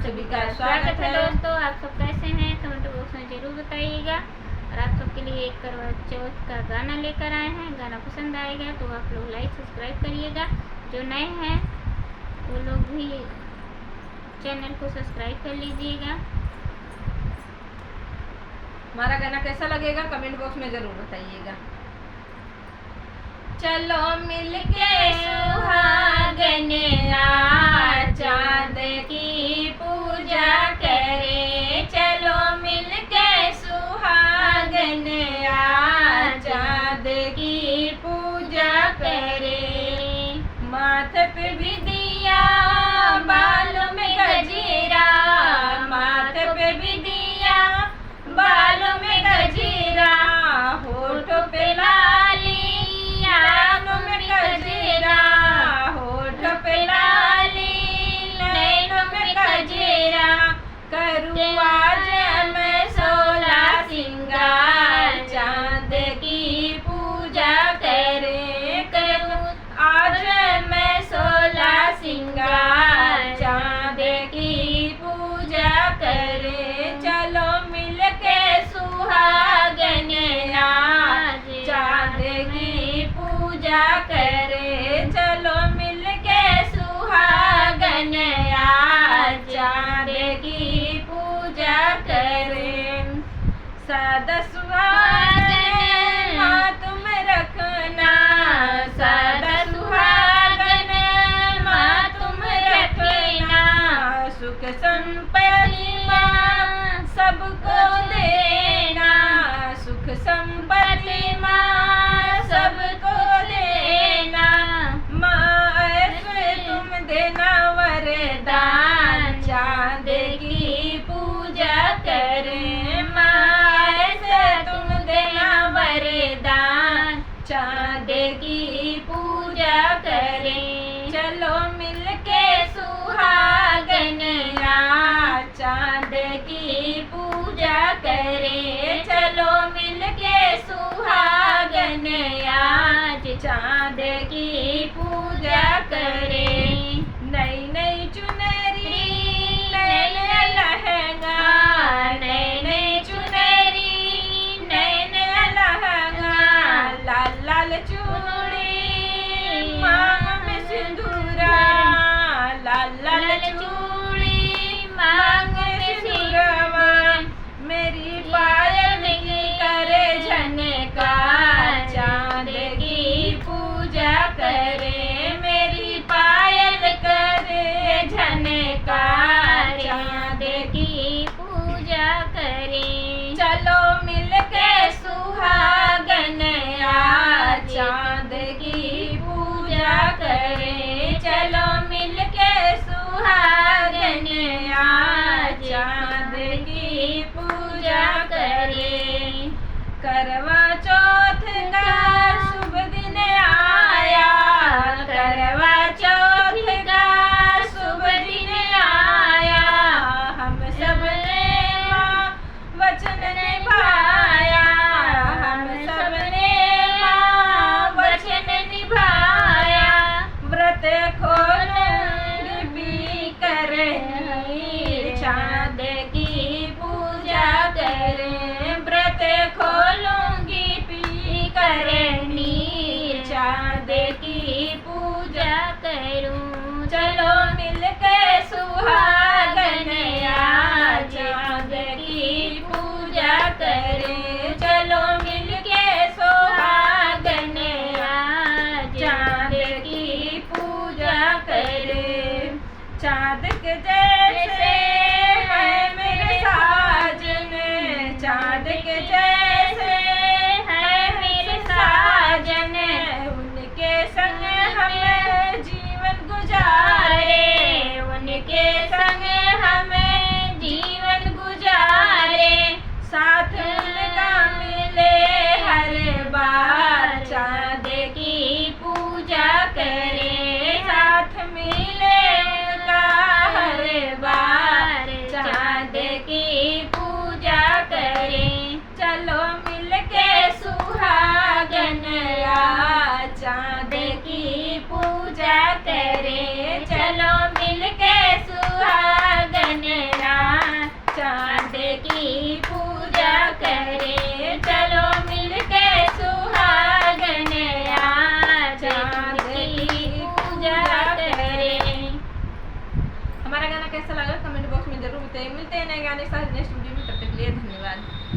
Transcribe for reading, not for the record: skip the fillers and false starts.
सभी का स्वागत है। दोस्तों, आप सब कैसे हैं? कमेंट बॉक्स में जरूर बताइएगा। और आप सबके लिए एक करवा चौथ का गाना लेकर आए हैं। गाना पसंद आएगा तो आप लोग लाइक सब्सक्राइब करिएगा। जो नए हैं वो लोग भी चैनल को सब्सक्राइब कर लीजिएगा। हमारा गाना कैसा लगेगा कमेंट बॉक्स में जरूर बताइएगा। चलो मिलके सुहागन चांद की पूजा करे। चलो मिलके सुहागन चांद की पूजा करे। माथे पे भी दिया, बालों में गजरा, माथे पे भी दिया, बालों में गजरा, होठों पे लाली, आँखों में गजरा, होठों पे लाली, नैनों में गजरा। करूँ आज मैं 16 सिंगार चांद की पूजा करे। करूँ आज मैं 16 सिंगार चांद की पूजा करे। चलो मिलके सुहागन चांद की पूजा करे। चलो मिलके सुहागन चांद की पूजा करे। सदा सुहागन माँ तुम रखना, सदा सुहागन माँ तुम रखना। सुख संपत्ति माँ सबको देना, सुख संपत्ति माँ सबको देना। माँ ऐसे तुम देना वरदान चांद की पूजा करें। माँ ऐसे तुम देना वरदान चांद की पूजा करें। चलो मिलके सुहागन चांद की पूजा करें। चलो मिलके सुहागन आज चांद की पूजा करें। नई नई चुनरी, नए नए लहंगा, नई नई चुनरी, नए नए लहंगा, लाल लाल चूड़ी, मांग में सिंदूरा, लाल लाल चूड़ी, मांग में सिंदूरवा। मेरी पायल की करे झनकार चांद की पूजा करे। मेरी पायल करे झनकार चांद की पूजा करे। चलो मिलके सुहागन चांद की पूजा करे। चलो मिलके सुहागन चांद की पूजा करे। करवा चौथ का शुभ दिन आया, करवा चौथ का शुभ दिन आया। हम सब ने माँ वचन निभाया, हम सब ने माँ वचन निभाया। व्रत खोलूंगी पी करें चांद की पूजा करें। व्रत खोलूंगी पी करनी चांद की पूजा करूं। चलो मिलके सुहागन चांद की पूजा करें। चलो मिलके सुहागन चांद की पूजा करें। चांद के जैसे है मेरे साजन, चांद के जैसे है मेरे साजन। उनके संग हम जीवन गुजारे, उनके संग हम जीवन गुजारे। साथ उनका मिले हर बार चांद की पूजा करें। साथ मिले उनका हर बार चांद की पूजा करें। चलो मिलके सुहागन चांद की पूजा करें। चलो मिलके सुहागन की पूजा करें, चलो मिलके सुहागन आज चांद की पूजा करें। हमारा गाना कैसा लगा कमेंट बॉक्स में जरूर बताइए। मिलते हैं नए गाने के साथ नेक्स्ट वीडियो में, तब तक के लिए धन्यवाद।